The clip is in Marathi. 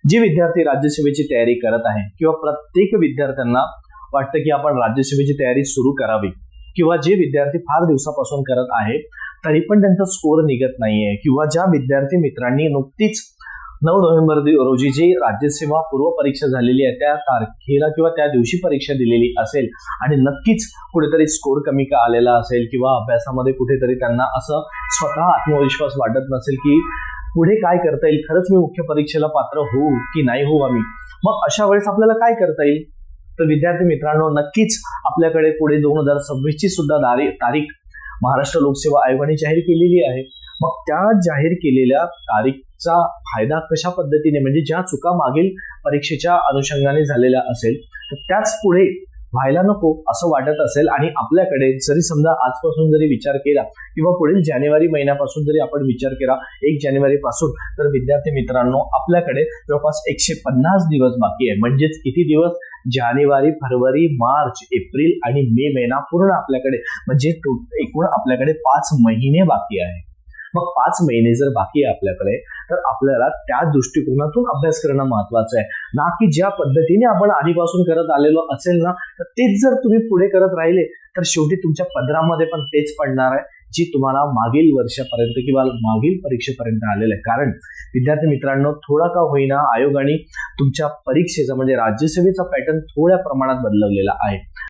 जे विद्यार्थी राज्यसेवेची तयारी करत आहे किंवा प्रत्येक विद्यार्थ्यांना वाटतं की आपण राज्यसेवेची तयारी सुरू करावी, किंवा जे विद्यार्थी फार दिवसापासून करत आहे तरी पण त्यांचा स्कोर निघत नाहीये, किंवा ज्या विद्यार्थी मित्रांनी नुकतीच 9 नोव्हेंबर रोजी जी राज्यसेवा पूर्व परीक्षा झालेली आहे त्या तारखेला किंवा त्या दिवशी परीक्षा दिलेली असेल आणि नक्कीच कुठेतरी स्कोर कमी का आलेला असेल किंवा अभ्यासामध्ये कुठेतरी त्यांना असं स्वतः आत्मविश्वास वाटत नसेल की पुढे काय करता येईल, खरंच मी मुख्य परीक्षेला पात्र होऊ की नाही होऊ आम्ही, मग अशा वेळेस आपल्याला काय करता येईल? तर विद्यार्थी मित्रांनो, नक्कीच आपल्याकडे पुढे 2026 ची सुद्धा तारीख महाराष्ट्र लोकसेवा आयोगाने जाहीर केलेली आहे. मग त्या जाहीर केलेल्या तारीखचा फायदा कशा पद्धतीने, म्हणजे ज्या चुका मागील परीक्षेच्या अनुषंगाने झालेल्या असेल तर त्याच पुढे व्हायला नको असं वाटत असेल आणि आपल्याकडे जरी समजा आजपासून जरी विचार केला किंवा पुढील जानेवारी महिन्यापासून जरी आपण विचार केला 1 जानेवारी पासून, तर विद्यार्थी मित्रांनो आपल्याकडे जवळपास 150 दिवस बाकी आहे. म्हणजेच किती दिवस? जानेवारी, फरवरी, मार्च, एप्रिल आणि मे महिना पूर्ण आपल्याकडे, म्हणजे एकूण आपल्याकडे 5 महिने बाकी आहे. मग 5 महिने जर बाकी आहे आपल्याकडे, तर आपल्याला त्या दृष्टिकोनातून अभ्यास करणं महत्वाचं आहे, ना की ज्या पद्धतीने आपण आधीपासून करत आलेलो असेल ना, तर तेच जर तुम्ही पुढे करत राहिले तर शेवटी तुमच्या पदरामध्ये पण तेच पडणार आहे जी तुम्हाला मागील वर्षापर्यंत किंवा मागील परीक्षेपर्यंत आलेलं आहे. कारण विद्यार्थी मित्रांनो, थोडा का होईना आयोगाने तुमच्या परीक्षेचा म्हणजे राज्यसेवेचा पॅटर्न थोड्या प्रमाणात बदलवलेला आहे.